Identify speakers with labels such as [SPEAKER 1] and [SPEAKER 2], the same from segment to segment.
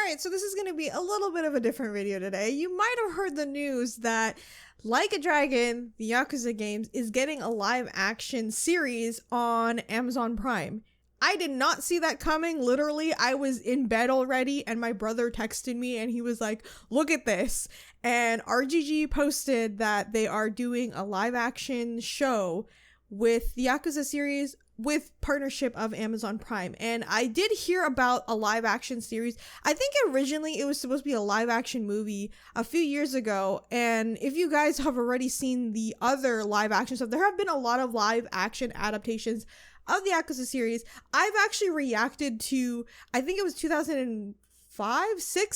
[SPEAKER 1] Alright, so this is going to be a little bit of a different video today. You might have heard the news that Like a Dragon, the Yakuza games, is getting a live action series on Amazon Prime. I did not see that coming. Literally, I was in bed already and my brother texted me and he was like, look at this. And RGG posted that they are doing a live action show with the Yakuza series with partnership of Amazon Prime. And I did hear about a live action series. I think originally it was supposed to be a live action movie a few years ago. And if you guys have already seen the other live action stuff, there have been a lot of live action adaptations of the Yakuza series. I've actually reacted to, I think it was 2005-6,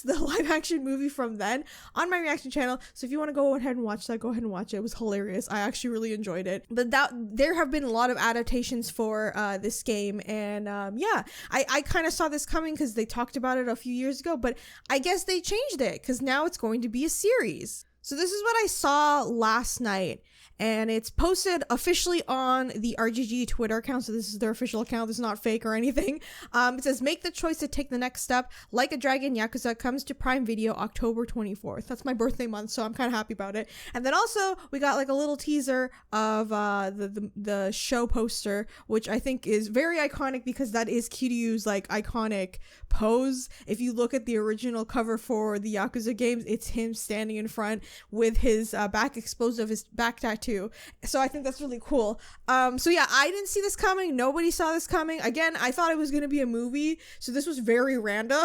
[SPEAKER 1] the live action movie from then on my reaction channel. So if you want to go ahead and watch that, go ahead and watch it. It was hilarious. I actually really enjoyed it. But there have been a lot of adaptations for this game. And yeah, I kind of saw this coming because they talked about it a few years ago, but I guess they changed it because now it's going to be a series. So this is what I saw last night. And it's posted officially on the RGG Twitter account. So this is their official account. This is not fake or anything. It says, make the choice to take the next step. Like a Dragon Yakuza comes to Prime Video October 24th. That's my birthday month, so I'm kind of happy about it. And then also we got like a little teaser of the show poster, which I think is very iconic because that is Kiryu's like iconic pose. If you look at the original cover for the Yakuza games, it's him standing in front with his back exposed of his back tattoo. So I think that's really cool. So yeah, I didn't see this coming. Nobody saw this coming. Again, I thought it was going to be a movie, so this was very random.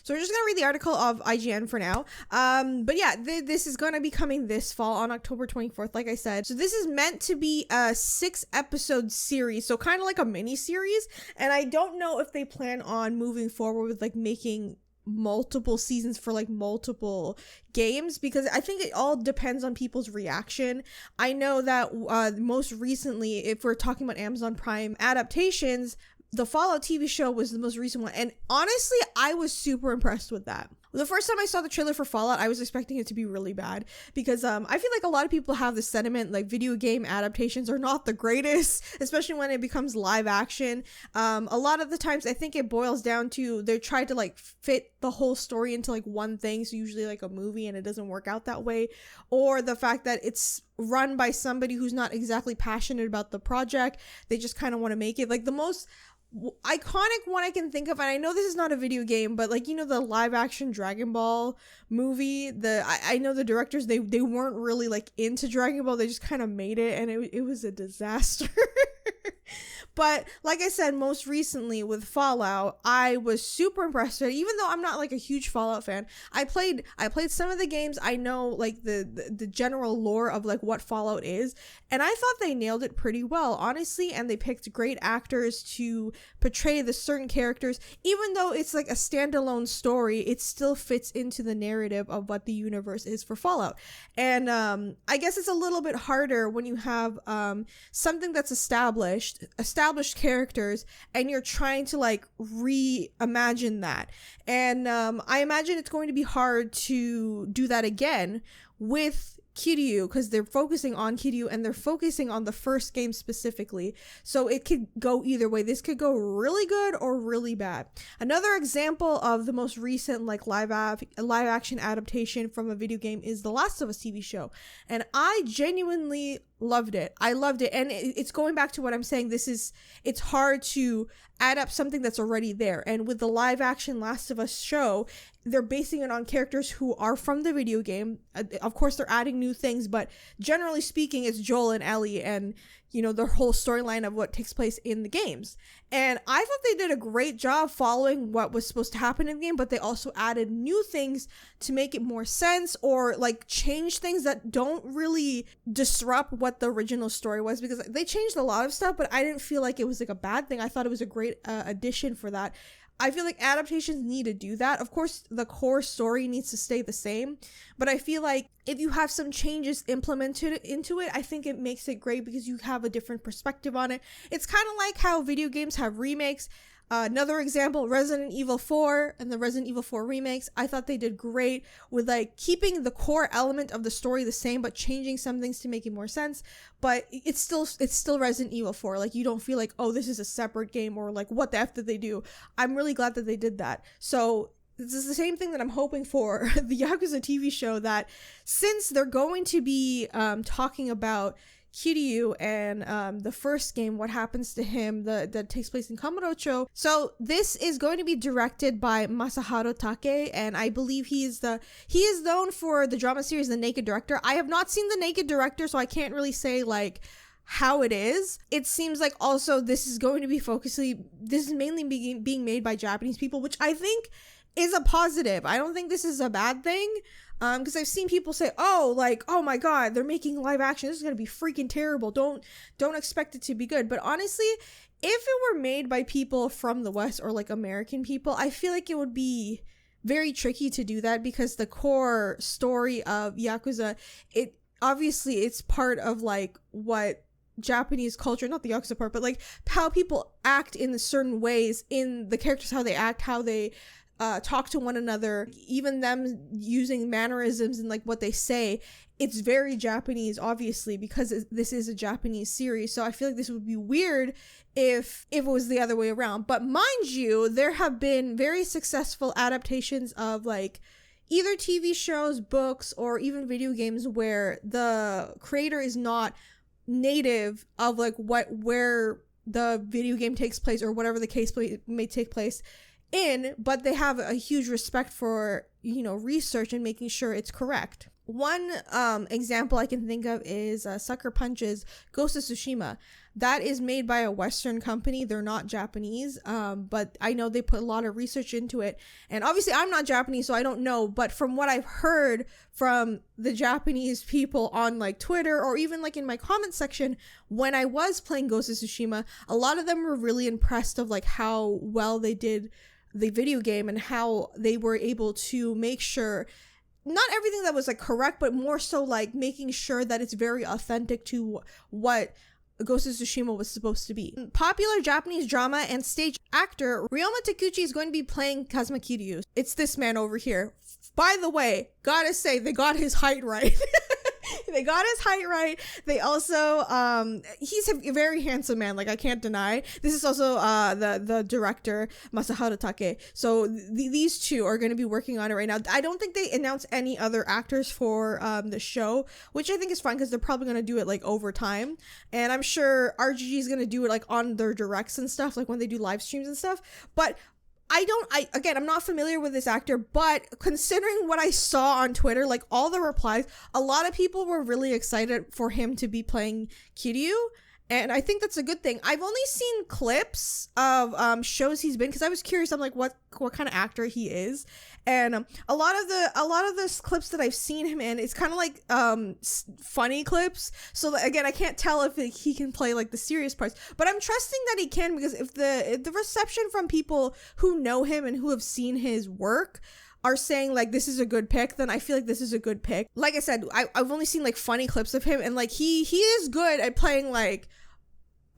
[SPEAKER 1] So we're just going to read the article of IGN for now. But yeah, this is going to be coming this fall on October 24th, like I said. So this is meant to be a 6-episode series, so kind of like a mini series. And I don't know if they plan on moving forward with like making multiple seasons for like multiple games, because I think it all depends on people's reaction. I know that most recently, if we're talking about Amazon Prime adaptations, the Fallout TV show was the most recent one, and honestly I was super impressed with that. The first time I saw the trailer for Fallout, I was expecting it to be really bad because I feel like a lot of people have the sentiment like video game adaptations are not the greatest, especially when it becomes live action. A lot of the times I think it boils down to they try to like fit the whole story into like one thing, so usually like a movie, and it doesn't work out that way, or the fact that it's run by somebody who's not exactly passionate about the project. They just kind of want to make it like the most iconic one I can think of, and I know this is not a video game, but like, you know, the live action Dragon Ball movie, I know the directors, they weren't really like into Dragon Ball, they just kind of made it, and it was a disaster. But like I said, most recently with Fallout, I was super impressed with it, even though I'm not like a huge Fallout fan. I played some of the games. I know like the general lore of like what Fallout is, and I thought they nailed it pretty well, honestly, and they picked great actors to portray the certain characters. Even though it's like a standalone story, it still fits into the narrative of what the universe is for Fallout. And I guess it's a little bit harder when you have something that's established characters and you're trying to like reimagine that. And I imagine it's going to be hard to do that again with Kiryu, because they're focusing on Kiryu and they're focusing on the first game specifically. So it could go either way. This could go really good or really bad. Another example of the most recent like live action adaptation from a video game is the Last of Us TV show. And I genuinely loved it. I loved it. And it's going back to what I'm saying. It's hard to add up something that's already there. And with the live action Last of Us show, they're basing it on characters who are from the video game. Of course, they're adding new things, but generally speaking, it's Joel and Ellie and, you know, the whole storyline of what takes place in the games. And I thought they did a great job following what was supposed to happen in the game, but they also added new things to make it more sense, or like change things that don't really disrupt what the original story was, because they changed a lot of stuff, but I didn't feel like it was like a bad thing. I thought it was a great addition for that. I feel like adaptations need to do that. Of course, the core story needs to stay the same, but I feel like if you have some changes implemented into it, I think it makes it great because you have a different perspective on it. It's kind of like how video games have remakes. Another example, Resident Evil 4 and the Resident Evil 4 remakes. I thought they did great with like keeping the core element of the story the same, but changing some things to make it more sense. But it's still Resident Evil 4. Like, you don't feel like, oh, this is a separate game, or like, what the F did they do? I'm really glad that they did that. So this is the same thing that I'm hoping for the Yakuza TV show, that since they're going to be talking about Kiryu and the first game, what happens to him, that takes place in Kamurocho. So this is going to be directed by Masaharu Take, and I believe he is known for the drama series The Naked Director. I have not seen The Naked Director, so I can't really say like how it is. It seems like also this is mainly being made by Japanese people, which I think is a positive. I don't think this is a bad thing. Because I've seen people say, oh, like, oh my god, they're making live action, this is gonna be freaking terrible, don't expect it to be good. But honestly, if it were made by people from the West, or like American people, I feel like it would be very tricky to do that, because the core story of Yakuza, it's part of like what Japanese culture, not the Yakuza part, but like how people act in certain ways, in the characters, how they act, how they talk to one another, even them using mannerisms and like what they say. It's very Japanese, obviously, because this is a Japanese series. So I feel like this would be weird if it was the other way around. But mind you, there have been very successful adaptations of like either TV shows, books, or even video games where the creator is not native of like where the video game takes place, or whatever the case may take place in, but they have a huge respect for, research and making sure it's correct. One example I can think of is Sucker Punch's Ghost of Tsushima. That is made by a Western company. They're not Japanese, but I know they put a lot of research into it. And obviously I'm not Japanese, so I don't know, but from what I've heard from the Japanese people on like Twitter, or even like in my comment section when I was playing Ghost of Tsushima, a lot of them were really impressed of like how well they did the video game, and how they were able to make sure not everything that was like correct, but more so like making sure that it's very authentic to what Ghost of Tsushima was supposed to be. Popular Japanese drama and stage actor Ryoma Takuchi is going to be playing Kazuma Kiryu. It's this man over here. By the way, gotta say, they got his height right. They got his height right. They also, he's a very handsome man, like I can't deny. This is also the director, Masaharu Take. So these two are going to be working on it right now. I don't think they announced any other actors for the show, which I think is fine, because they're probably going to do it like over time. And I'm sure RGG is going to do it like on their directs and stuff, like when they do live streams and stuff. But I'm not familiar with this actor, but considering what I saw on Twitter, like all the replies, a lot of people were really excited for him to be playing Kiryu. And I think that's a good thing. I've only seen clips of shows he's been, because I was curious. I'm like, what kind of actor he is, and a lot of the clips that I've seen him in, it's kind of like funny clips. So again, I can't tell if he can play like the serious parts, but I'm trusting that he can, because if the reception from people who know him and who have seen his work are saying like this is a good pick, then I feel like this is a good pick. Like I said, I've only seen like funny clips of him, and like he is good at playing like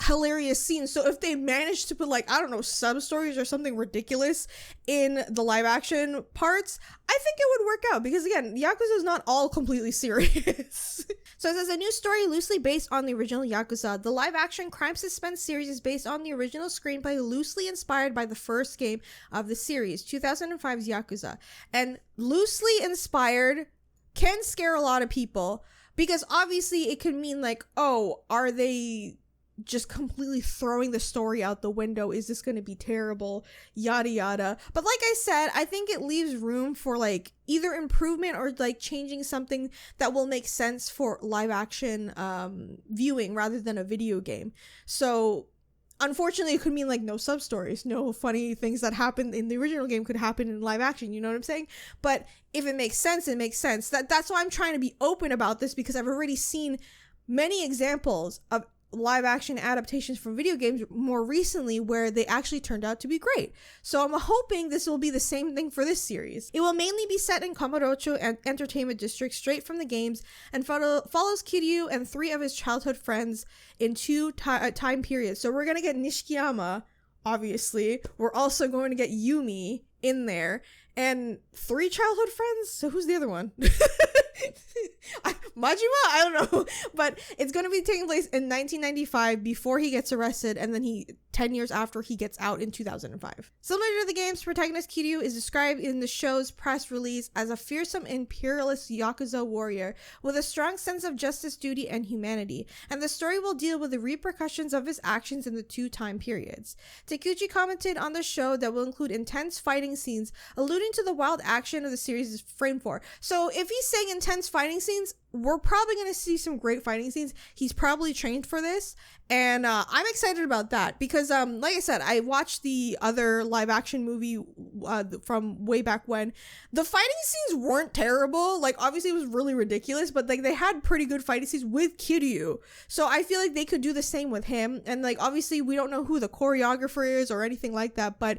[SPEAKER 1] hilarious scenes. So if they manage to put like, I don't know, sub stories or something ridiculous in the live action parts, I think it would work out, because again, Yakuza is not all completely serious. So it says, a new story loosely based on the original Yakuza. The live action crime suspense series is based on the original screenplay, loosely inspired by the first game of the series, 2005's Yakuza. And loosely inspired can scare a lot of people, because obviously it could mean like, oh, are they just completely throwing the story out the window? Is this going to be terrible? Yada yada. But like I said, I think it leaves room for like either improvement or like changing something that will make sense for live action viewing rather than a video game. So unfortunately, it could mean like no sub stories, no funny things that happened in the original game could happen in live action. You know what I'm saying? But if it makes sense, it makes sense. That's why I'm trying to be open about this, because I've already seen many examples of live action adaptations from video games more recently where they actually turned out to be great. So I'm hoping this will be the same thing for this series. It will mainly be set in Kamurocho and Entertainment District, straight from the games, and follows Kiryu and 3 of his childhood friends in 2 time periods. So we're gonna get Nishikiyama, obviously. We're also going to get Yumi in there, and 3 childhood friends. So who's the other one? Majima? I don't know. But it's going to be taking place in 1995 before he gets arrested, and then 10 years after he gets out in 2005. Similar to the game's protagonist, Kiryu is described in the show's press release as a fearsome imperialist Yakuza warrior with a strong sense of justice, duty, and humanity, and the story will deal with the repercussions of his actions in the 2 time periods. Takeuchi commented on the show that will include intense fighting scenes, alluding to the wild action of the series is framed for. So if he's saying intense fighting scenes, we're probably going to see some great fighting scenes. He's probably trained for this, and I'm excited about that because like I said, I watched the other live action movie from way back when. The fighting scenes weren't terrible. Like, obviously it was really ridiculous, but like they had pretty good fighting scenes with Kiryu, so I feel like they could do the same with him. And like, obviously we don't know who the choreographer is or anything like that, but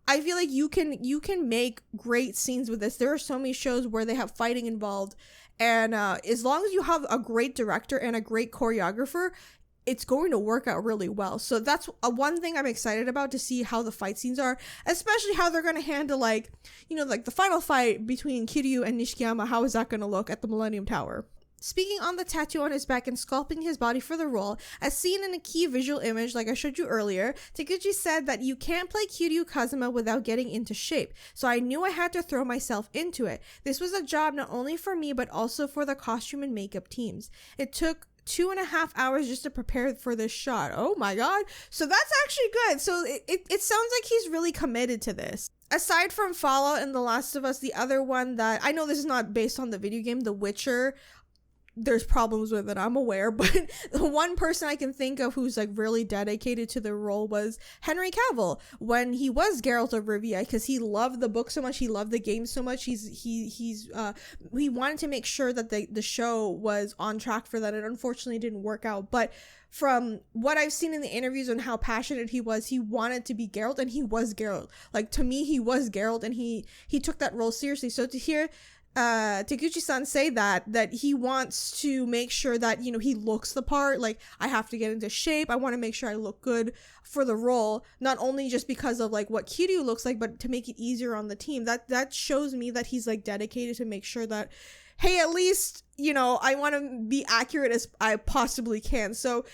[SPEAKER 1] I feel like you can make great scenes with this. There are so many shows where they have fighting involved, and as long as you have a great director and a great choreographer, it's going to work out really well. So that's one thing I'm excited about, to see how the fight scenes are, especially how they're going to handle, like, you know, like the final fight between Kiryu and Nishikiyama. How is that going to look at the Millennium Tower? Speaking on the tattoo on his back and sculpting his body for the role, as seen in a key visual image like I showed you earlier, Takeuchi said that you can't play Kiryu Kazuma without getting into shape, so I knew I had to throw myself into it. This was a job not only for me but also for the costume and makeup teams. It took 2.5 hours just to prepare for this shot. Oh my god. So that's actually good. So it sounds like he's really committed to this. Aside from Fallout and The Last of Us, the other one that I know, this is not based on the video game, The Witcher, there's problems with it, I'm aware, but the one person I can think of who's like really dedicated to the role was Henry Cavill when he was Geralt of Rivia, because he loved the book so much, he loved the game so much. He wanted to make sure that the show was on track for that. It unfortunately didn't work out, but from what I've seen in the interviews and how passionate he was, he wanted to be Geralt, and he was Geralt. Like, to me, he was Geralt, and he took that role seriously. So to hear Takeuchi-san say that he wants to make sure that, you know, he looks the part, like, I have to get into shape, I want to make sure I look good for the role, not only just because of like what Kiryu looks like, but to make it easier on the team. That shows me that he's like dedicated to make sure that, hey, at least, you know, I want to be accurate as I possibly can. So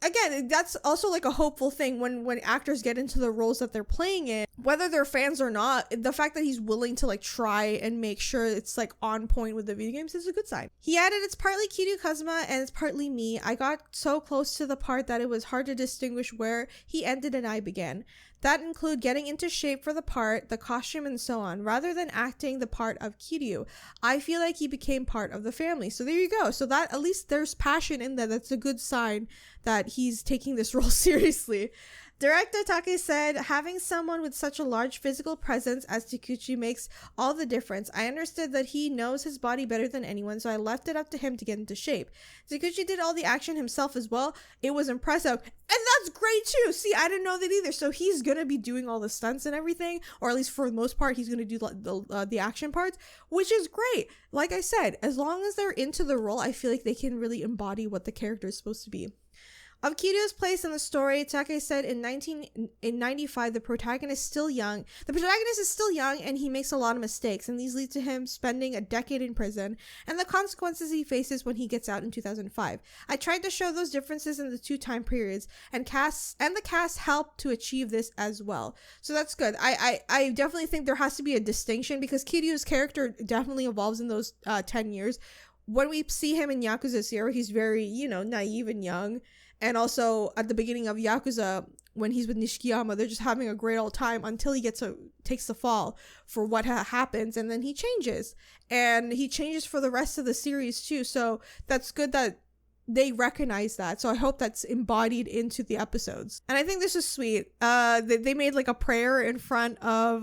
[SPEAKER 1] again, that's also like a hopeful thing when actors get into the roles that they're playing in, whether they're fans or not. The fact that he's willing to like try and make sure it's like on point with the video games is a good sign. He added, it's partly Kiryu Kazuma and it's partly me. I got so close to the part that it was hard to distinguish where he ended and I began. That include getting into shape for the part, the costume, and so on, rather than acting the part of Kiryu. I feel like he became part of the family. So there you go. So that, at least there's passion in there. That's a good sign that he's taking this role seriously. Director Take said, having someone with such a large physical presence as Takeuchi makes all the difference. I understood that he knows his body better than anyone, so I left it up to him to get into shape. Takeuchi did all the action himself as well. It was impressive. And that's great too. See, I didn't know that either. So he's going to be doing all the stunts and everything, or at least for the most part, he's going to do the action parts, which is great. Like I said, as long as they're into the role, I feel like they can really embody what the character is supposed to be. Of Kiryu's place in the story, Take said in 1995, the protagonist is still young and he makes a lot of mistakes, and these lead to him spending a decade in prison and the consequences he faces when he gets out in 2005. I tried to show those differences in the 2 time periods, and the cast helped to achieve this as well. So that's good. I definitely think there has to be a distinction, because Kiryu's character definitely evolves in those 10 years. When we see him in Yakuza 0, he's very, you know, naive and young. And also at the beginning of Yakuza, when he's with Nishikiyama, they're just having a great old time until he takes the fall for what happens, and then he changes. And he changes for the rest of the series too. So that's good that they recognize that. So I hope that's embodied into the episodes. And I think this is sweet. They made like a prayer in front of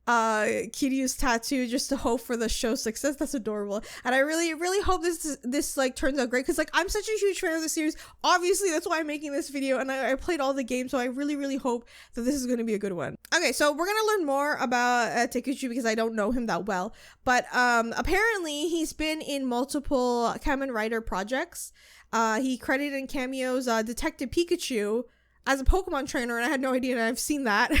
[SPEAKER 1] Kiryu's tattoo just to hope for the show's success. That's adorable, and I really hope this like turns out great, because like I'm such a huge fan of the series. Obviously that's why I'm making this video, and I played all the games, so I really hope that this is going to be a good one. Okay, so we're gonna learn more about Takeuchi, because I don't know him that well, but apparently he's been in multiple Kamen Rider projects. He credited in cameos Detective Pikachu, as a Pokemon trainer, and I had no idea, and I've seen that,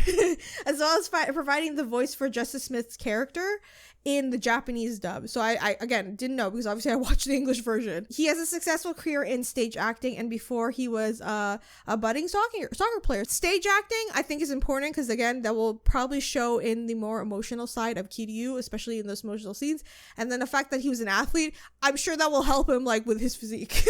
[SPEAKER 1] as well as providing the voice for Justice Smith's character in the Japanese dub. So I again didn't know, because obviously I watched the English version. He has a successful career in stage acting, and before he was a budding soccer player. Stage acting I think is important, because again that will probably show in the more emotional side of Kiryu, especially in those emotional scenes. And then the fact that he was an athlete, I'm sure that will help him like with his physique.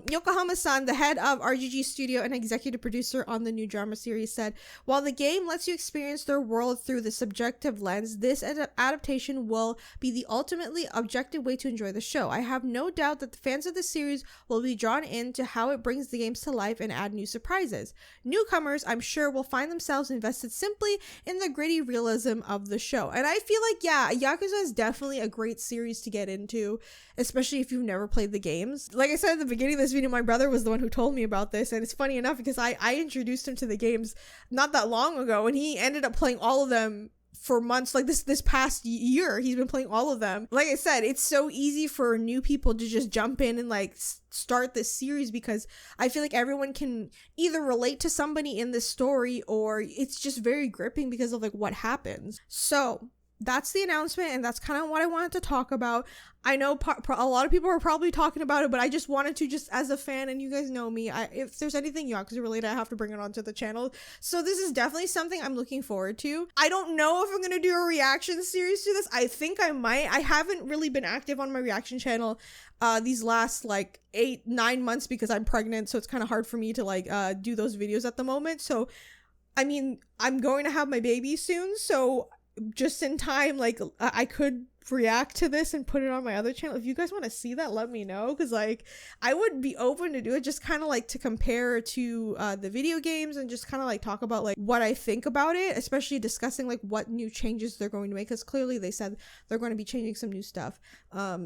[SPEAKER 1] Yokohama-san, the head of RGG Studio and executive producer on the new drama series, said, "While the game lets you experience their world through the subjective lens, this adaptation will be the ultimately objective way to enjoy the show. I have no doubt that the fans of the series will be drawn into how it brings the games to life and add new surprises. Newcomers, I'm sure, will find themselves invested simply in the gritty realism of the show." And I feel like, yeah, Yakuza is definitely a great series to get into, especially if you've never played the games. Like I said at the beginning of this video, my brother was the one who told me about this, and it's funny enough because I introduced him to the games not that long ago, and he ended up playing all of them for months. Like this past year he's been playing all of them. Like I said, it's so easy for new people to just jump in and like start this series, because I feel like everyone can either relate to somebody in this story, or it's just very gripping because of like what happens. So that's the announcement, and that's kind of what I wanted to talk about. I know a lot of people are probably talking about it, but I just wanted to, just as a fan, and you guys know me, if there's anything Yakuza related, I have to bring it onto the channel. So this is definitely something I'm looking forward to. I don't know if I'm going to do a reaction series to this. I think I might. I haven't really been active on my reaction channel these last like 8-9 months because I'm pregnant, so it's kind of hard for me to like do those videos at the moment. So I mean, I'm going to have my baby soon, so just in time, like I could react to this and put it on my other channel. If you guys want to see that, let me know, because like I would be open to do it, just kind of like to compare to the video games and just kind of like talk about like what I think about it, especially discussing like what new changes they're going to make, because clearly they said they're going to be changing some new stuff.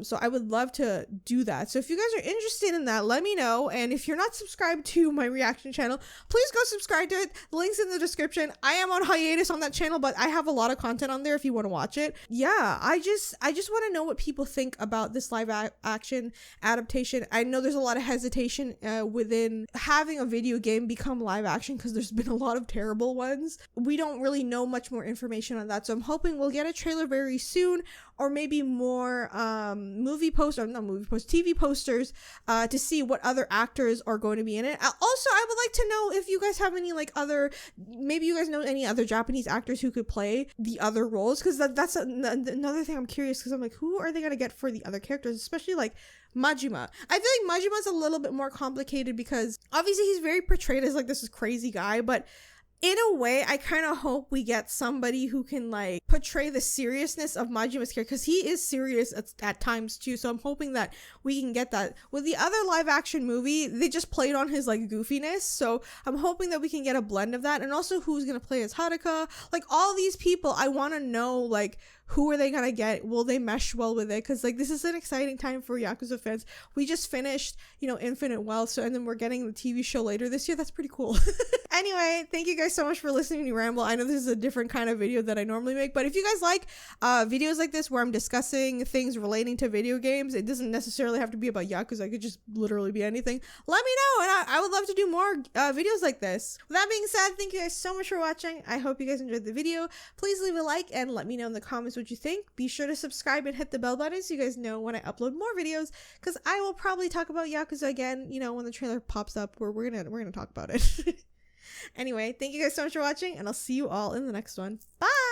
[SPEAKER 1] So I would love to do that. So if you guys are interested in that, let me know. And if you're not subscribed to my reaction channel, please go subscribe to it. The link's in the description. I am on hiatus on that channel, but I have a lot of content on there if you want to watch it. Yeah, I just want to know what people think about this live action adaptation. I know there's a lot of hesitation within having a video game become live action, because there's been a lot of terrible ones. We don't really know much more information on that, so I'm hoping we'll get a trailer very soon, or maybe more TV posters to see what other actors are going to be in it. Also, I would like to know if you guys have any like maybe you guys know any other Japanese actors who could play the other roles, because that's another thing I'm curious, because I'm like, who are they gonna get for the other characters, especially like Majima. I feel like Majima's a little bit more complicated, because obviously he's very portrayed as like this crazy guy, but in a way, I kind of hope we get somebody who can like portray the seriousness of Majima's character, because he is serious at times too. So I'm hoping that we can get that. With the other live action movie, they just played on his like goofiness. So I'm hoping that we can get a blend of that. And also who's going to play as Haruka. Like all these people, I want to know like who are they gonna get? Will they mesh well with it? Because like this is an exciting time for Yakuza fans. We just finished, Infinite Wealth, and then we're getting the TV show later this year. That's pretty cool. Anyway, thank you guys so much for listening to me ramble. I know this is a different kind of video that I normally make, but if you guys like videos like this where I'm discussing things relating to video games, it doesn't necessarily have to be about Yakuza. It could just literally be anything. Let me know, and I would love to do more videos like this. With that being said, thank you guys so much for watching. I hope you guys enjoyed the video. Please leave a like and let me know in the comments what you think. Be sure to subscribe and hit the bell button so you guys know when I upload more videos, because I will probably talk about Yakuza again, when the trailer pops up, where we're gonna talk about it. Anyway, thank you guys so much for watching, and I'll see you all in the next one. Bye!